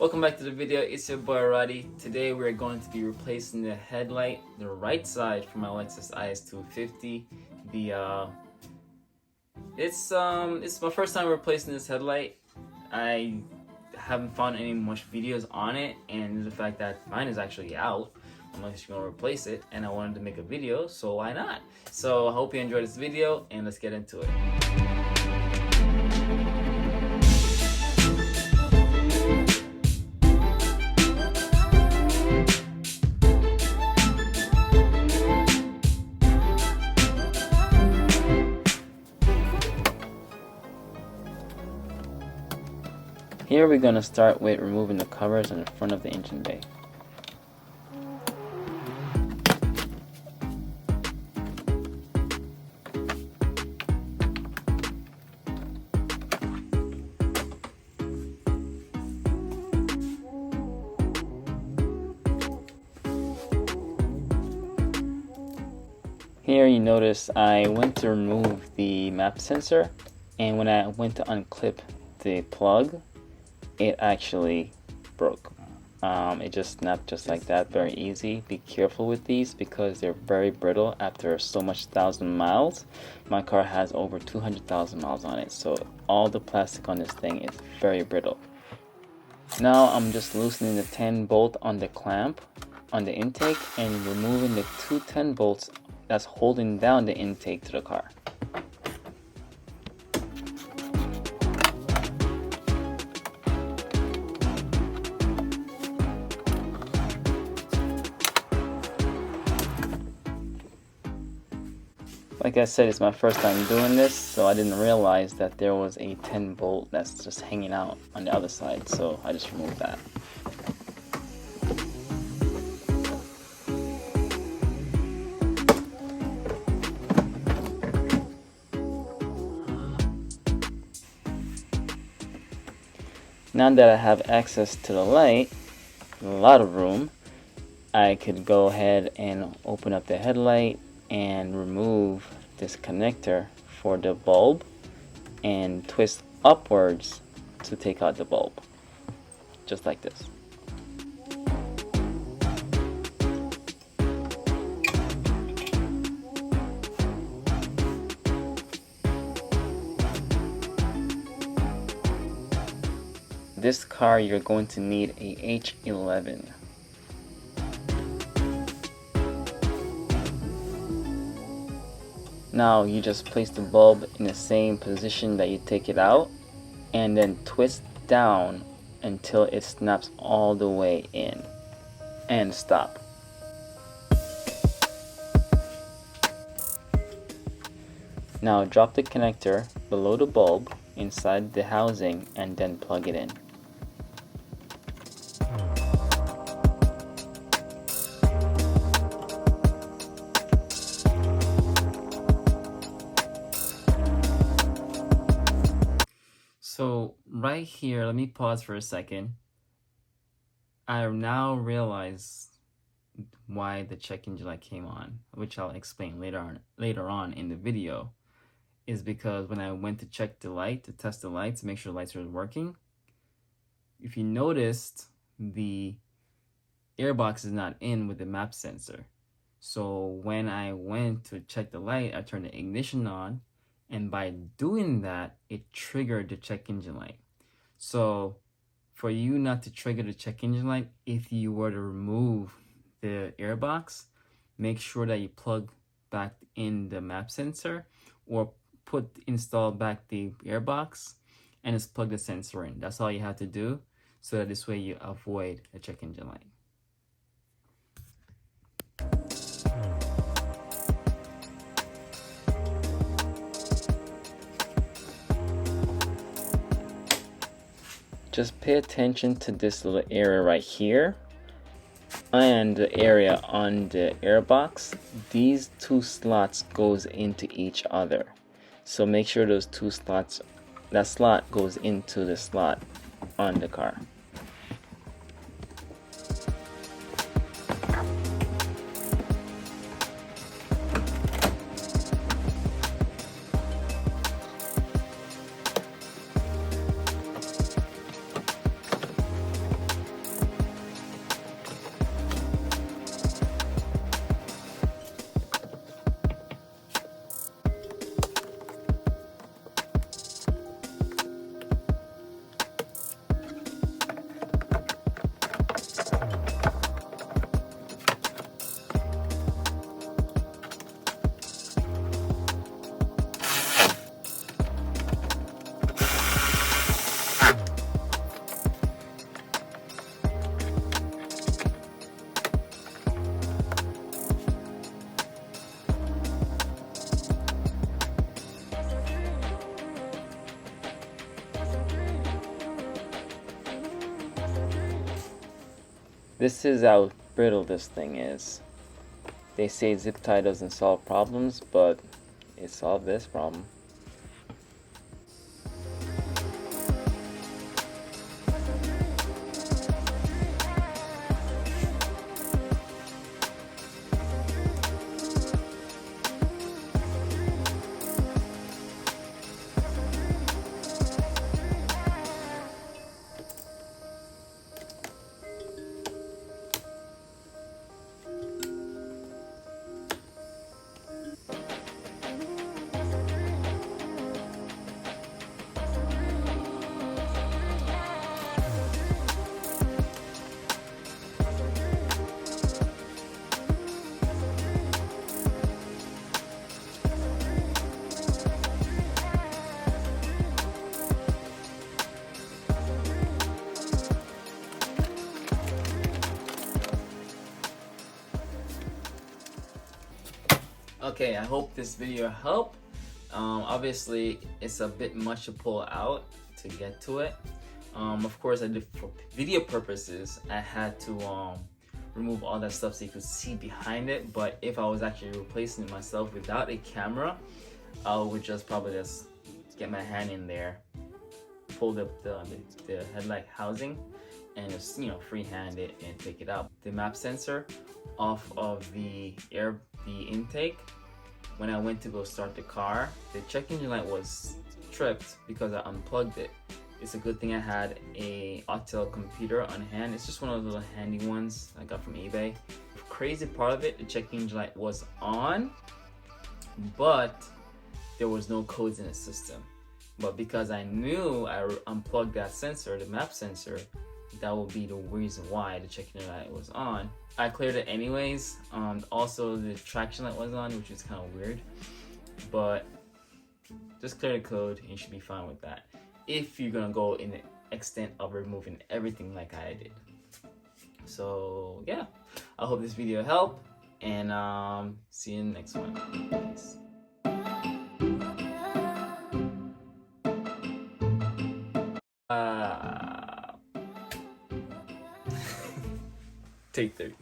Welcome back to the video. It's your boy Roddy. Today we're going to be replacing the headlight, the right side for my Lexus is250. It's my first time replacing this headlight. I haven't found any much videos on it, and the fact that mine is actually out, unless you're gonna replace it, and I wanted to make a video, so why not? So I hope you enjoyed this video, and let's get into it. Here we're going to start with removing the covers on the front of the engine bay. Here you notice I went to remove the map sensor, and when I went to unclip the plug, it actually broke. It just snapped just like that, very easy. Be careful with these because they're very brittle after so much thousand miles. My car has over 200,000 miles on it, so all the plastic on this thing is very brittle. Now I'm just loosening the 10 bolt on the clamp on the intake and removing the two 10 bolts that's holding down the intake to the car. Like I said, it's my first time doing this, so I didn't realize that there was a 10 bolt that's just hanging out on the other side, so I just removed that. Now that I have access to the light, a lot of room, I could go ahead and open up the headlight and remove this connector for the bulb and twist upwards to take out the bulb, just like this. This car, you're going to need a H11. Now you just place the bulb in the same position that you take it out and then twist down until it snaps all the way in and stop. Now drop the connector below the bulb inside the housing and then plug it in. So right here, let me pause for a second. I now realize why the check engine light came on, which I'll explain later on in the video, is because when I went to check the light, to test the lights, make sure the lights are working, if you noticed, the airbox is not in with the map sensor. So when I went to check the light, I turned the ignition on, and by doing that, it triggered the check engine light. So for you not to trigger the check engine light, if you were to remove the airbox, make sure that you plug back in the map sensor or install back the airbox and just plug the sensor in. That's all you have to do, so that this way you avoid the check engine light. Just pay attention to this little area right here and the area on the airbox. These two slots goes into each other. So make sure those two slots, that slot goes into the slot on the car. This is how brittle this thing is. They say zip tie doesn't solve problems, but it solved this problem. Okay, I hope this video helped. Obviously, it's a bit much to pull out to get to it. Of course, I did for video purposes. I had to remove all that stuff so you could see behind it. But if I was actually replacing it myself without a camera, I would just probably just get my hand in there, pull the headlight housing, and just freehand it and take it out. The map sensor off of the intake. When I went to go start the car, the check engine light was tripped because I unplugged it. It's a good thing I had a Autel computer on hand. It's just one of those little handy ones I got from eBay. The crazy part of it, the check engine light was on, but there was no codes in the system. But because I knew I unplugged that sensor, the map sensor, that would be the reason why the check engine light was on. I cleared it anyways. Also, the traction light was on, which is kind of weird. But just clear the code and you should be fine with that. If you're gonna go in the extent of removing everything like I did. So yeah, I hope this video helped, and see you in the next one. Peace. Take 3.